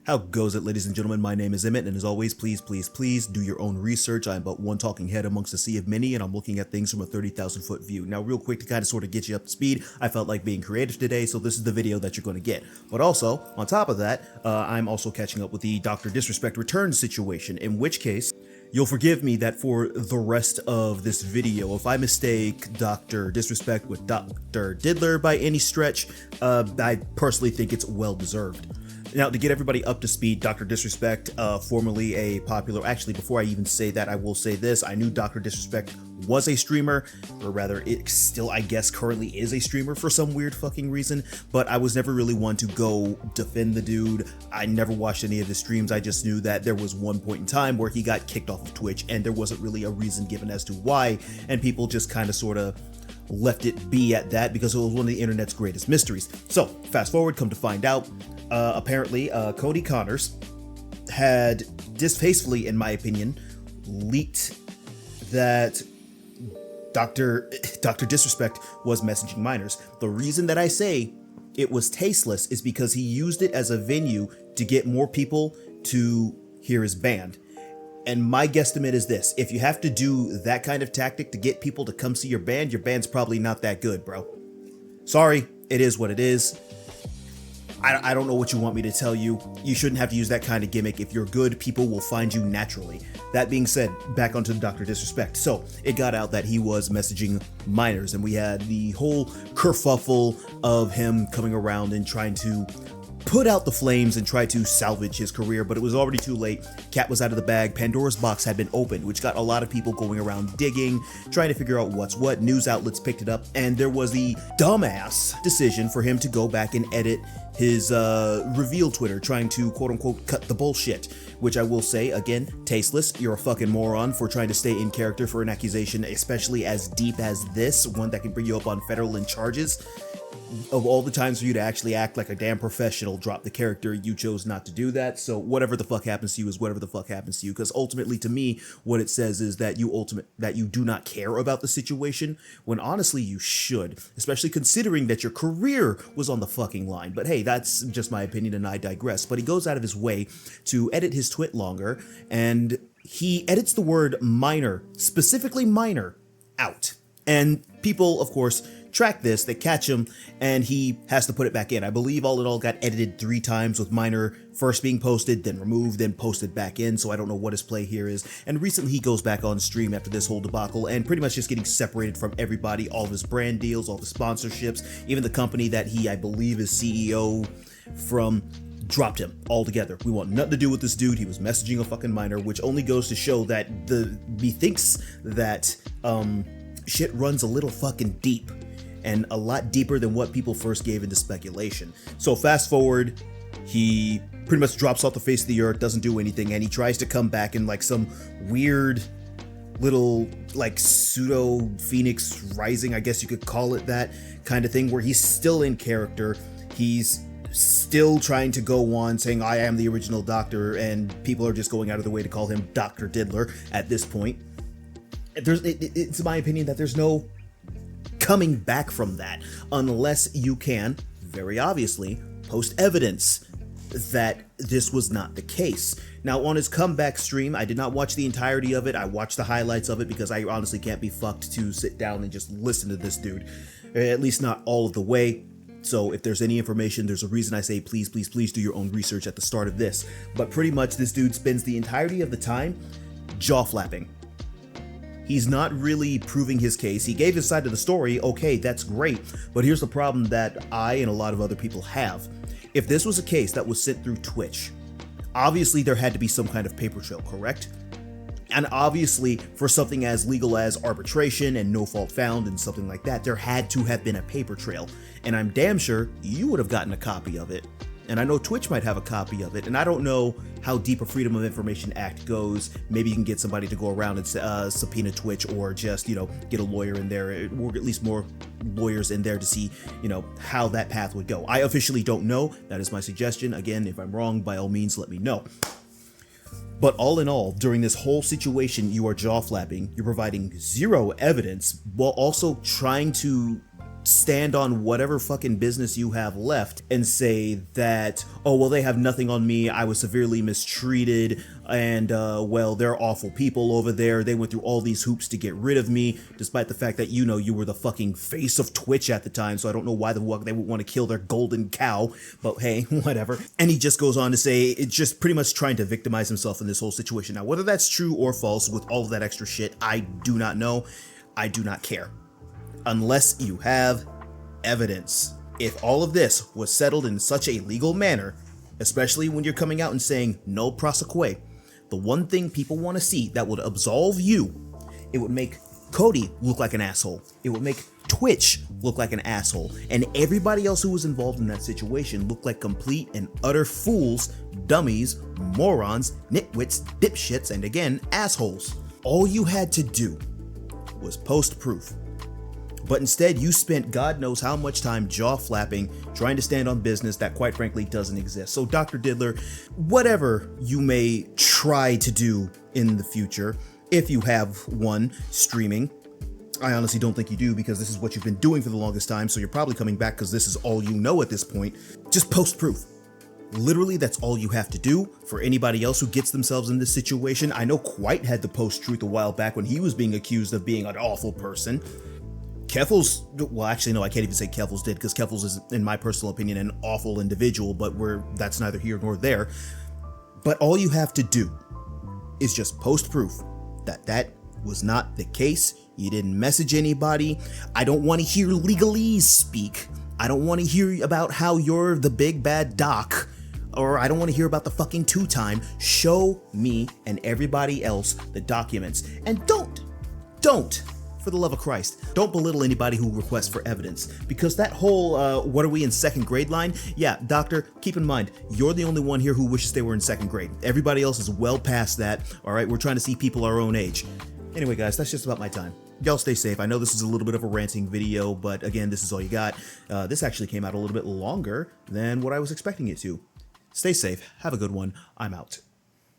How goes it, ladies and gentlemen? My name is Emmett, and as always, please do your own research. I'm but one talking head amongst a sea of many, and I'm looking at things from a 30,000 foot view. Now, real quick to kind of sort of get you up to speed, I felt like being creative today, so this is the video that you're going to get. But also, on top of that, I'm also catching up with the Dr. Disrespect return situation, in which case, you'll forgive me that for the rest of this video, if I mistake Dr. Disrespect with Dr. Diddler by any stretch, I personally think it's well deserved. Now, to get everybody up to speed, Dr. Disrespect, formerly a popular, actually, before I even say that, I will say this. I knew Dr. Disrespect was a streamer, or rather, it still, I guess, currently is a streamer for some weird fucking reason, but I was never really one to go defend the dude. I never watched any of his streams. I just knew that there was one point in time where he got kicked off of Twitch, and there wasn't really a reason given as to why, and people just kind of sort of left it be at that because it was one of the internet's greatest mysteries. So, fast forward, come to find out, apparently, Cody Connors had distastefully, in my opinion, leaked that Dr. Disrespect was messaging minors. The reason that I say it was tasteless is because he used it as a venue to get more people to hear his band. And my guesstimate is this: if you have to do that kind of tactic to get people to come see your band's probably not that good, bro. Sorry, it is what it is. I don't know what you want me to tell you. You shouldn't have to use that kind of gimmick. If you're good, people will find you naturally. That being said, back onto the Dr. Disrespect. So it got out that he was messaging minors, and we had the whole kerfuffle of him coming around and trying to put out the flames and try to salvage his career, but it was already too late. Cat was out of the bag. Pandora's box had been opened, which got a lot of people going around digging, trying to figure out what's what. News outlets picked it up, and there was the dumbass decision for him to go back and edit his reveal Twitter, trying to quote-unquote cut the bullshit, which I will say, again, tasteless. You're a fucking moron for trying to stay in character for an accusation, especially as deep as this, one that can bring you up on federal charges. Of all the times for you to actually act like a damn professional, drop the character, you chose not to do that. So whatever the fuck happens to you is whatever the fuck happens to you, because ultimately, to me, what it says is that you do not care about the situation, when honestly you should, especially considering that your career was on the fucking line. But hey, that's just my opinion and I digress. But he goes out of his way to edit his twit longer, and he edits the word minor, specifically minor, out. And people, of course, track this, they catch him, and he has to put it back in. I believe all in all got edited 3 times, with minor first being posted, then removed, then posted back in, so I don't know what his play here is. And recently he goes back on stream after this whole debacle and pretty much just getting separated from everybody, all of his brand deals, all the sponsorships, even the company that he, I believe, is CEO from, dropped him altogether. We want nothing to do with this dude. He was messaging a fucking minor, which only goes to show that he thinks that shit runs a little fucking deep, and a lot deeper than what people first gave into speculation. So fast forward, he pretty much drops off the face of the earth, doesn't do anything, and he tries to come back in like some weird little like pseudo Phoenix Rising, I guess you could call it that kind of thing, where he's still in character. He's still trying to go on saying, I am the original doctor, and people are just going out of the way to call him Dr. Diddler at this point. It's my opinion that there's no coming back from that unless you can, very obviously, post evidence that this was not the case. Now, on his comeback stream, I did not watch the entirety of it. I watched the highlights of it because I honestly can't be fucked to sit down and just listen to this dude, at least not all of the way. So if there's any information, there's a reason I say please do your own research at the start of this. But pretty much this dude spends the entirety of the time jaw flapping. He's not really proving his case. He gave his side of the story, okay, that's great, but here's the problem that I and a lot of other people have. If this was a case that was sent through Twitch, obviously there had to be some kind of paper trail, correct? And obviously, for something as legal as arbitration and no fault found and something like that, there had to have been a paper trail, and I'm damn sure you would have gotten a copy of it. And I know Twitch might have a copy of it, and I don't know how deep a Freedom of Information Act goes. Maybe you can get somebody to go around and subpoena Twitch, or just, get a lawyer in there, or at least more lawyers in there to see, how that path would go. I officially don't know. That is my suggestion. Again, if I'm wrong, by all means, let me know. But all in all, during this whole situation, you are jaw flapping, you're providing zero evidence, while also trying to stand on whatever fucking business you have left and say that, oh, well, they have nothing on me, I was severely mistreated, and, well, they're awful people over there, they went through all these hoops to get rid of me, despite the fact that, you know, you were the fucking face of Twitch at the time, so I don't know why the fuck they would want to kill their golden cow, but hey, whatever. And he just goes on to say, it's just pretty much trying to victimize himself in this whole situation. Now, whether that's true or false, with all of that extra shit, I do not know, I do not care. Unless you have evidence. If all of this was settled in such a legal manner, especially when you're coming out and saying no proseque, the one thing people want to see that would absolve you, it would make Cody look like an asshole. It would make Twitch look like an asshole. And everybody else who was involved in that situation look like complete and utter fools, dummies, morons, nitwits, dipshits, and again, assholes. All you had to do was post proof. But instead, you spent God knows how much time jaw flapping, trying to stand on business that quite frankly doesn't exist. So Dr. Diddler, whatever you may try to do in the future, if you have one streaming, I honestly don't think you do because this is what you've been doing for the longest time, so you're probably coming back because this is all you know at this point. Just post proof. Literally, that's all you have to do. For anybody else who gets themselves in this situation, I know Quite had to post truth a while back when he was being accused of being an awful person. Keffels, well, actually, no, I can't even say Keffels did because Keffels is, in my personal opinion, an awful individual, but that's neither here nor there. But all you have to do is just post proof that that was not the case. You didn't message anybody. I don't want to hear legalese speak. I don't want to hear about how you're the big bad doc, or I don't want to hear about the fucking two-time. Show me and everybody else the documents. And don't, for the love of Christ, don't belittle anybody who requests for evidence, because that whole what are we in second grade line, yeah, doctor, keep in mind, you're the only one here who wishes they were in second grade. Everybody else is well past that. All right, we're trying to see people our own age. Anyway, guys, that's just about my time. Y'all stay safe. I know this is a little bit of a ranting video, but again, this is all you got. This actually came out a little bit longer than what I was expecting it to. Stay safe. Have a good one. I'm out.